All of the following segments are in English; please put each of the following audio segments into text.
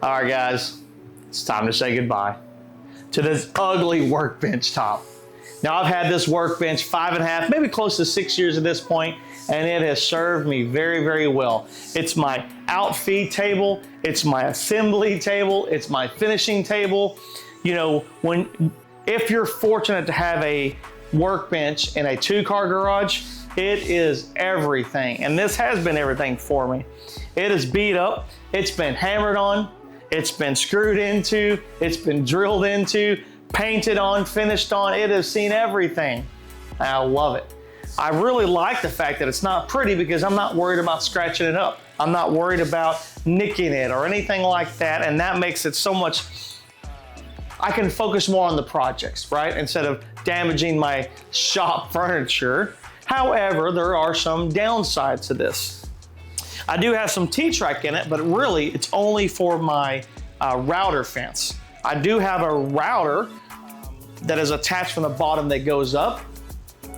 All right, guys, it's time to say goodbye to this ugly workbench top. Now, I've had this workbench 5.5, maybe close to 6 years at this point, and it has served me very, very well. It's my outfeed table, it's my assembly table, it's my finishing table. You know, if you're fortunate to have a workbench in a 2-car garage, it is everything. And this has been everything for me. It is beat up, it's been hammered on, it's been screwed into, it's been drilled into, painted on, finished on. It has seen everything. I love it. I really like the fact that it's not pretty because I'm not worried about scratching it up. I'm not worried about nicking it or anything like that. And that makes it so much, I can focus more on the projects, right? Instead of damaging my shop furniture. However, there are some downsides to this. I do have some T-track in it, but really it's only for my router fence. I do have a router that is attached from the bottom that goes up,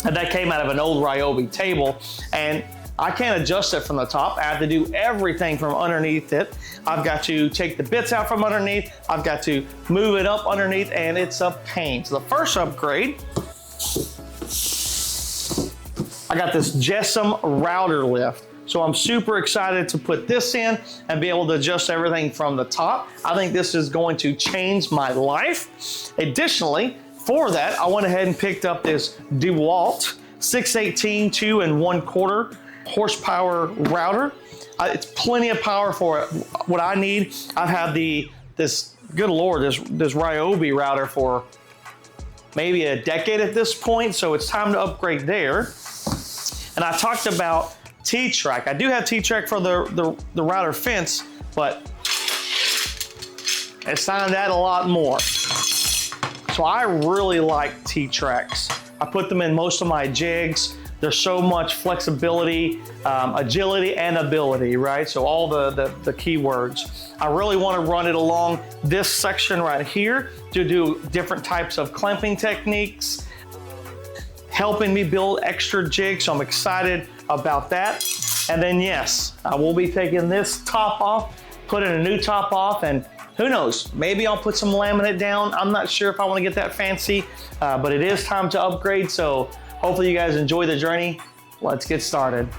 and that came out of an old Ryobi table, and I can't adjust it from the top. I have to do everything from underneath it. I've got to take the bits out from underneath. I've got to move it up underneath, and it's a pain. So the first upgrade, I got this Jessam router lift. So I'm super excited to put this in and be able to adjust everything from the top. I think this is going to change my life. Additionally, for that, I went ahead and picked up this DeWalt 618 2 1/4 horsepower router. It's plenty of power for what I need. I've had this Ryobi router for maybe a decade at this point, so it's time to upgrade there. And I talked about T-track. I do have T-track for the router fence, but it's time to add a lot more. So I really like T-tracks. I put them in most of my jigs. There's so much flexibility, agility, and ability, right? So all the keywords. I really want to run it along this section right here to do different types of clamping techniques, helping me build extra jigs. So I'm excited about that. And then yes, I will be taking this top off, putting a new top off, and who knows, maybe I'll put some laminate down. I'm not sure if I want to get that fancy, but it is time to upgrade. So hopefully you guys enjoy the journey. Let's get started.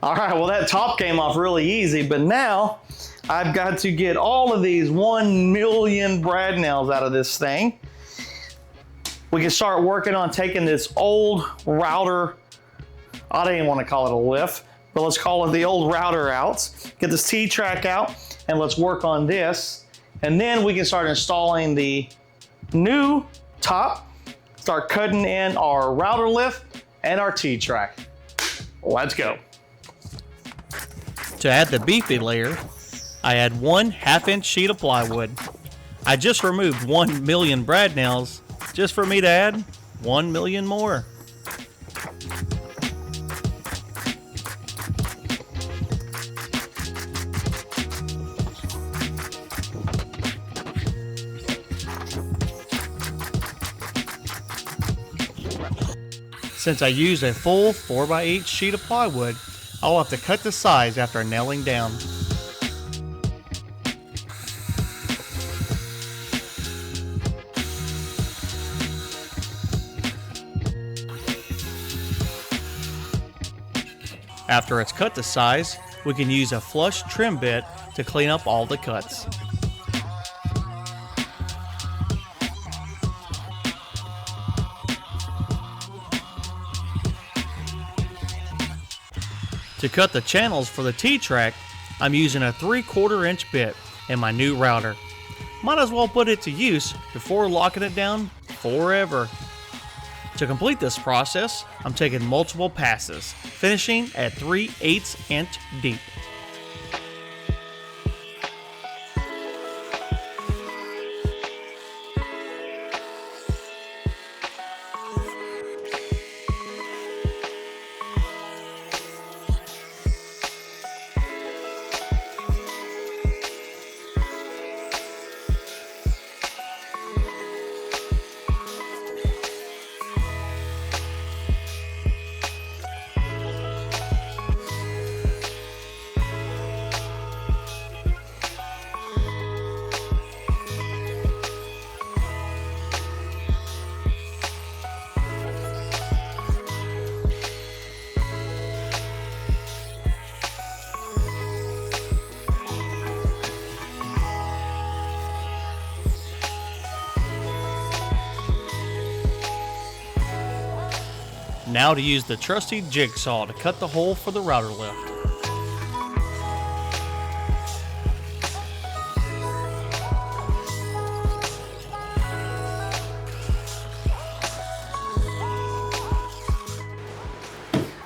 All right, well, that top came off really easy, but now I've got to get all of these 1 million brad nails out of this thing. We can start working on taking this old router, I don't even want to call it a lift, but let's call it the old router out. Get this T-track out, and let's work on this. And then we can start installing the new top, start cutting in our router lift and our T-track. Let's go. To add the beefy layer, I add 1 1/2-inch sheet of plywood. I just removed 1 million brad nails just for me to add 1 million more. Since I use a full 4x8 sheet of plywood, I'll have to cut the size after nailing down. After it's cut to size, we can use a flush trim bit to clean up all the cuts. To cut the channels for the T-track, I'm using a 3/4 inch bit in my new router. Might as well put it to use before locking it down forever. To complete this process, I'm taking multiple passes, finishing at 3/8 inch deep. Now to use the trusty jigsaw to cut the hole for the router lift.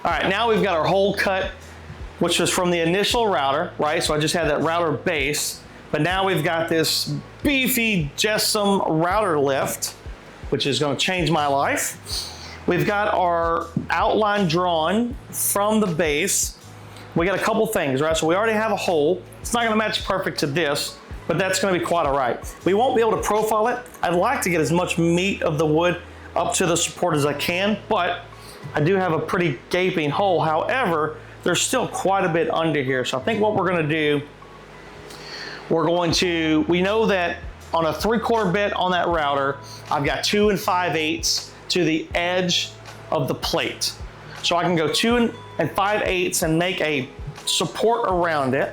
All right, now we've got our hole cut, which was from the initial router, right? So I just had that router base, but now we've got this beefy Jessam router lift, which is gonna change my life. We've got our outline drawn from the base. We got a couple things, right? So we already have a hole. It's not gonna match perfect to this, but that's gonna be quite all right. We won't be able to profile it. I'd like to get as much meat of the wood up to the support as I can, but I do have a pretty gaping hole. However, there's still quite a bit under here. So I think what we're gonna do, we know that on a 3/4 bit on that router, I've got 2 5/8 to the edge of the plate. So I can go 2 5/8 and make a support around it.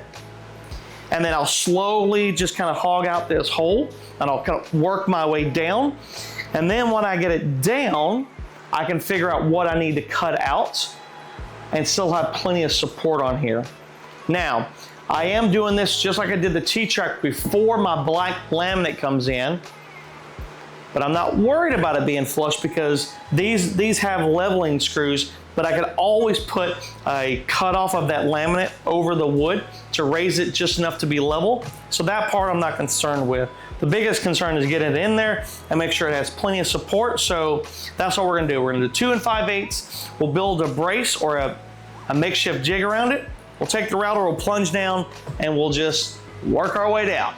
And then I'll slowly just kind of hog out this hole and I'll kind of work my way down. And then when I get it down, I can figure out what I need to cut out and still have plenty of support on here. Now, I am doing this just like I did the T-track before my black laminate comes in, but I'm not worried about it being flush because these have leveling screws, but I could always put a cutoff of that laminate over the wood to raise it just enough to be level. So that part I'm not concerned with. The biggest concern is getting it in there and make sure it has plenty of support. So that's what we're gonna do. We're gonna do 2 5/8. We'll build a brace or a makeshift jig around it. We'll take the router, we'll plunge down, and we'll just work our way down.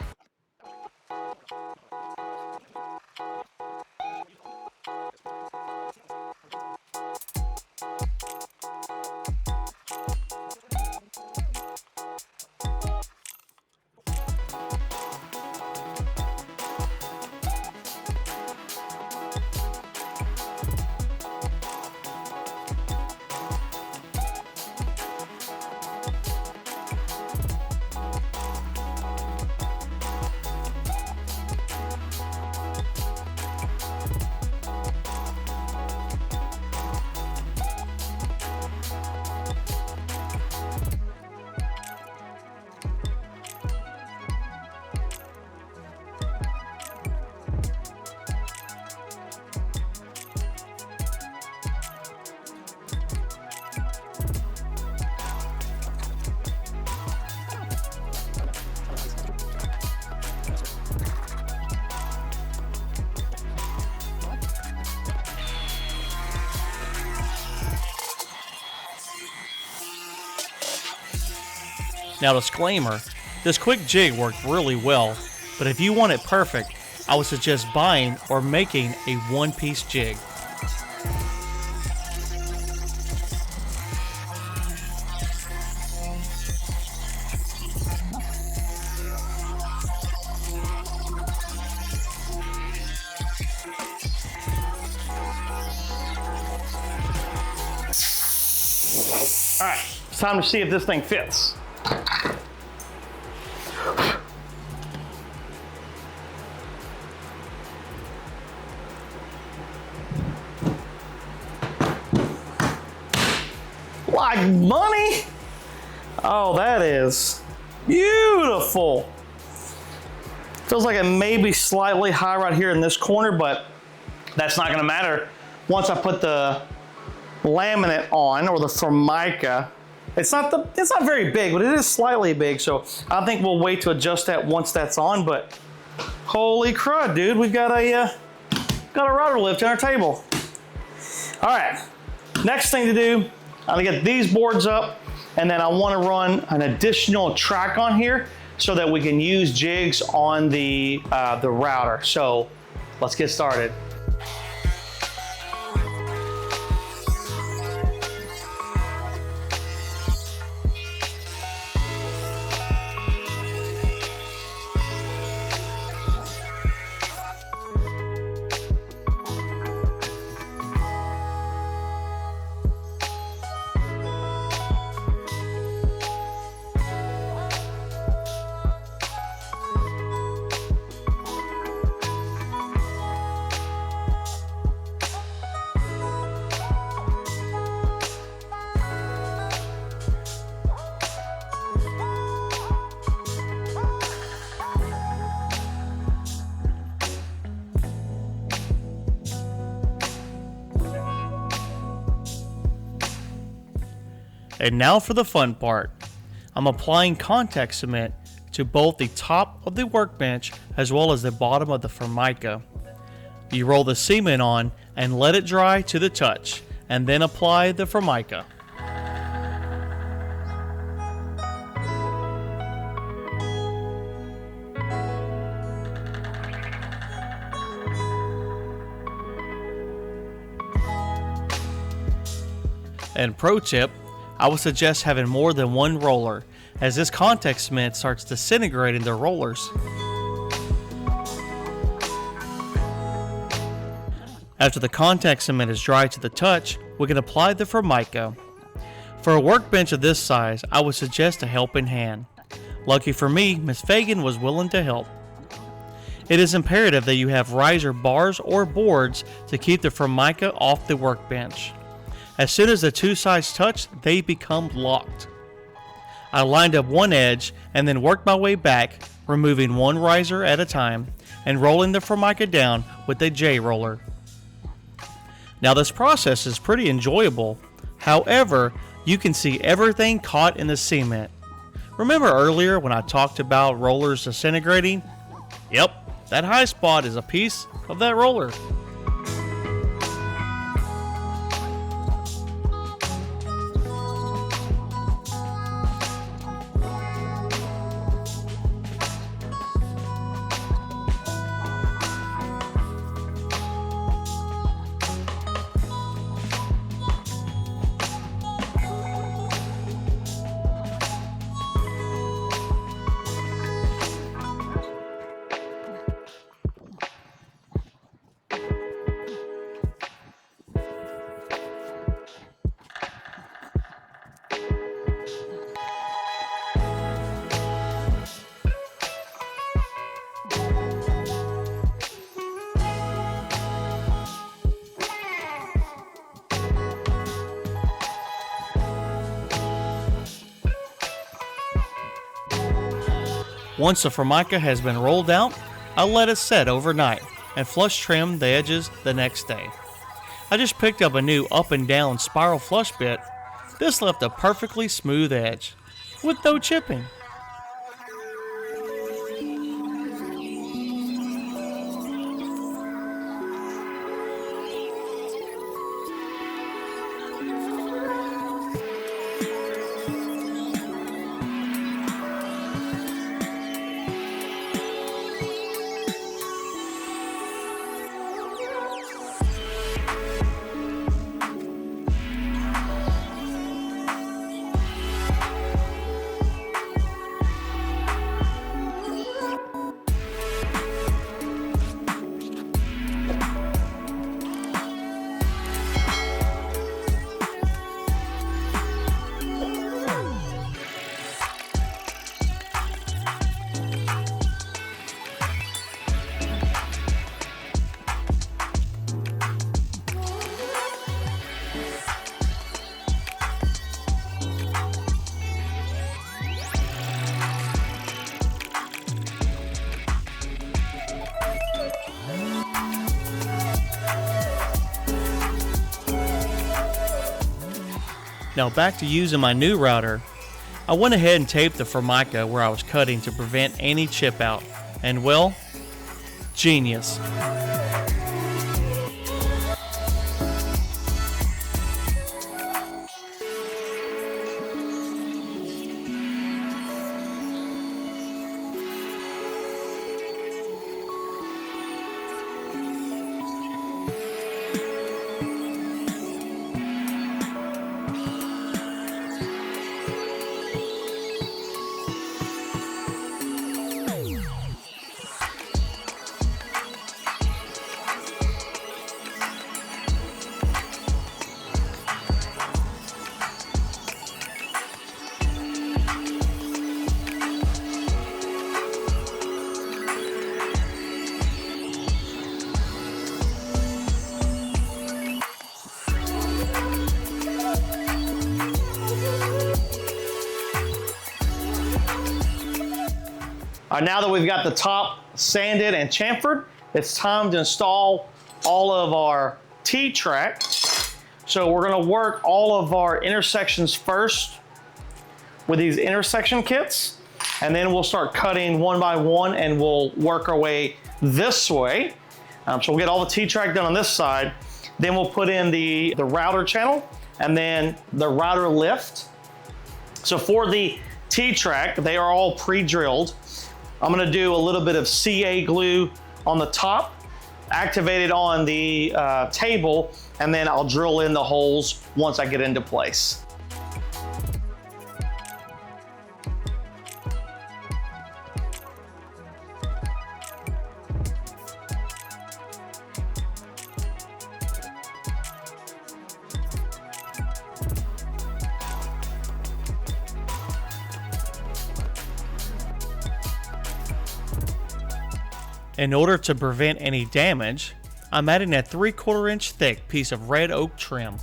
Now disclaimer, this quick jig worked really well, but if you want it perfect, I would suggest buying or making a one-piece jig. All right, it's time to see if this thing fits. Like money? Oh, that is beautiful. Feels like it may be slightly high right here in this corner, but that's not gonna matter. Once I put the laminate on, or the Formica, it's not very big, but it is slightly big, so I think we'll wait to adjust that once that's on. But holy crud, dude, we've got a router lift on our table. All right, next thing to do, I'm gonna get these boards up, and then I wanna run an additional track on here so that we can use jigs on the router. So let's get started. And now for the fun part. I'm applying contact cement to both the top of the workbench as well as the bottom of the Formica. You roll the cement on and let it dry to the touch, and then apply the Formica. And pro tip, I would suggest having more than one roller, as this contact cement starts disintegrating the rollers. After the contact cement is dry to the touch, we can apply the Formica. For a workbench of this size, I would suggest a helping hand. Lucky for me, Miss Fagan was willing to help. It is imperative that you have riser bars or boards to keep the Formica off the workbench. As soon as the two sides touch, they become locked. I lined up one edge and then worked my way back, removing one riser at a time and rolling the Formica down with a J roller. Now this process is pretty enjoyable. However, you can see everything caught in the cement. Remember earlier when I talked about rollers disintegrating? Yep, that high spot is a piece of that roller. Once the Formica has been rolled out, I'll let it set overnight and flush trim the edges the next day. I just picked up a new up and down spiral flush bit. This left a perfectly smooth edge, with no chipping. Now back to using my new router. I went ahead and taped the Formica where I was cutting to prevent any chip out. And well, genius. Now that we've got the top sanded and chamfered, it's time to install all of our T-track. So we're gonna work all of our intersections first with these intersection kits, and then we'll start cutting one by one and we'll work our way this way. So we'll get all the T-track done on this side, then we'll put in the router channel and then the router lift. So for the T-track, they are all pre-drilled. I'm gonna do a little bit of CA glue on the top, activate it on the table, and then I'll drill in the holes once I get into place. In order to prevent any damage, I'm adding a 3/4 inch thick piece of red oak trim.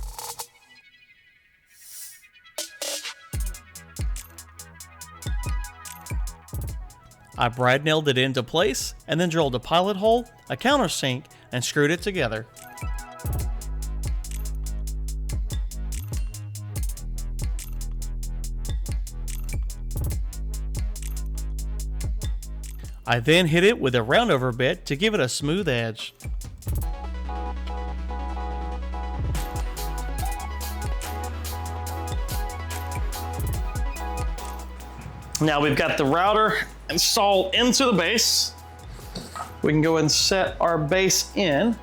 I brad nailed it into place and then drilled a pilot hole, a countersink, and screwed it together. I then hit it with a roundover bit to give it a smooth edge. Now we've got the router installed into the base. We can go and set our base in.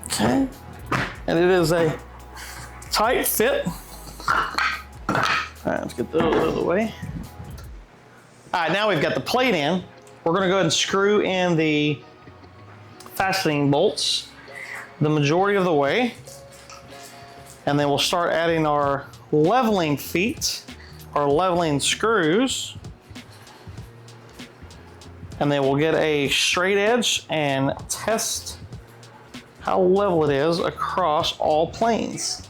Okay, and it is a tight fit. All right, let's get those out of the way. All right, now we've got the plate in. We're gonna go ahead and screw in the fastening bolts the majority of the way. And then we'll start adding our leveling feet, our leveling screws. And then we'll get a straight edge and test how level it is across all planes.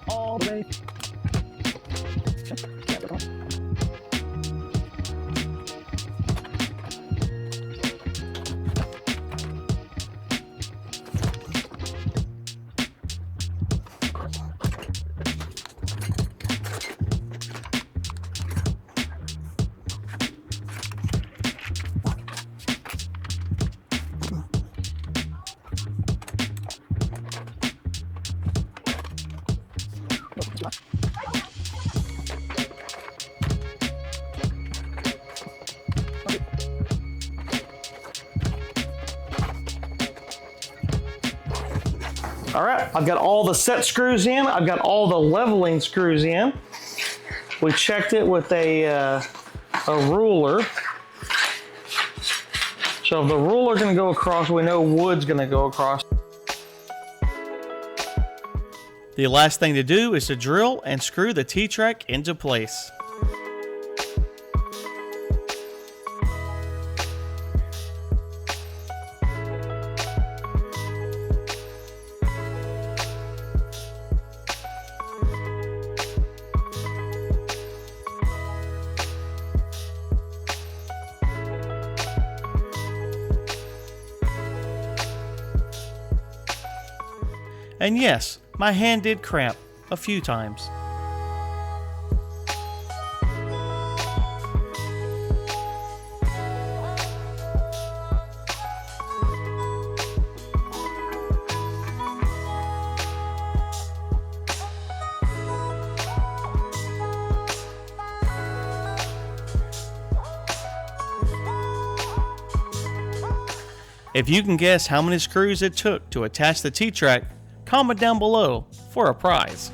All the way. All right, I've got all the set screws in. I've got all the leveling screws in. We checked it with a ruler. So if the ruler's gonna go across, we know wood's gonna go across. The last thing to do is to drill and screw the T-track into place. And yes, my hand did cramp a few times. If you can guess how many screws it took to attach the T-track, comment down below for a prize.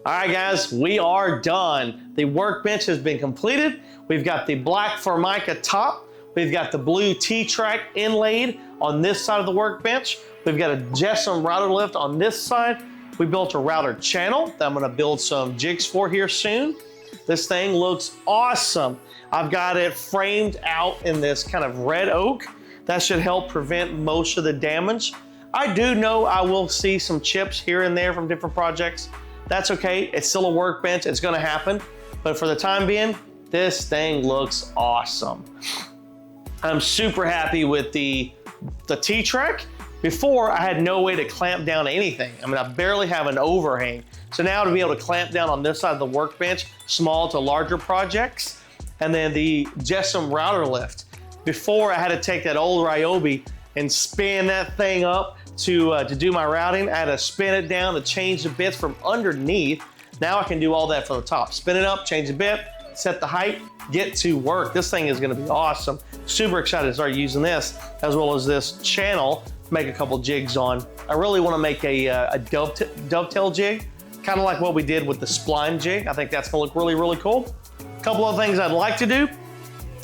All right, guys, we are done. The workbench has been completed. We've got the black Formica top. We've got the blue T-track inlaid on this side of the workbench. We've got a Jessom router lift on this side. We built a router channel that I'm gonna build some jigs for here soon. This thing looks awesome. I've got it framed out in this kind of red oak. That should help prevent most of the damage. I do know I will see some chips here and there from different projects. That's okay, it's still a workbench, it's gonna happen. But for the time being, this thing looks awesome. I'm super happy with the T-track. Before, I had no way to clamp down anything. I mean, I barely have an overhang. So now to be able to clamp down on this side of the workbench, small to larger projects, and then the Jessom router lift. Before, I had to take that old Ryobi and spin that thing up to do my routing. I had to spin it down to change the bits from underneath. Now I can do all that from the top. Spin it up, change the bit, set the height, get to work. This thing is gonna be awesome. Super excited to start using this, as well as this channel to make a couple jigs on. I really wanna make a dovetail jig, kind of like what we did with the spline jig. I think that's gonna look really, really cool. A couple of things I'd like to do.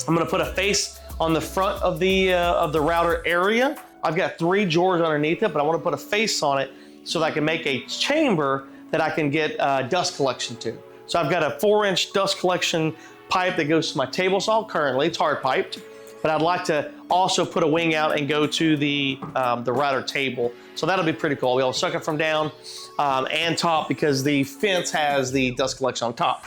I'm gonna put a face on the front of the router area. I've got 3 drawers underneath it, but I want to put a face on it so that I can make a chamber that I can get dust collection to. So I've got a 4-inch dust collection pipe that goes to my table saw currently. It's hard piped, but I'd like to also put a wing out and go to the router table. So that'll be pretty cool. We'll be able to suck it from down and top because the fence has the dust collection on top.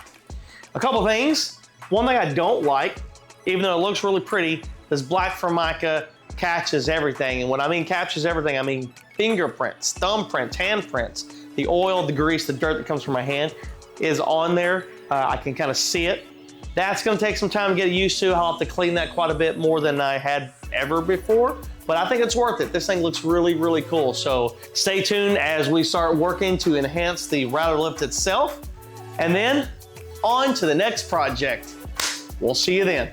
A couple things. One thing I don't like, even though it looks really pretty, this black Formica catches everything. And when I mean catches everything, I mean fingerprints, thumbprints, handprints. The oil, the grease, the dirt that comes from my hand is on there. I can kind of see it. That's gonna take some time to get used to. I'll have to clean that quite a bit more than I had ever before, but I think it's worth it. This thing looks really, really cool. So stay tuned as we start working to enhance the router lift itself. And then on to the next project. We'll see you then.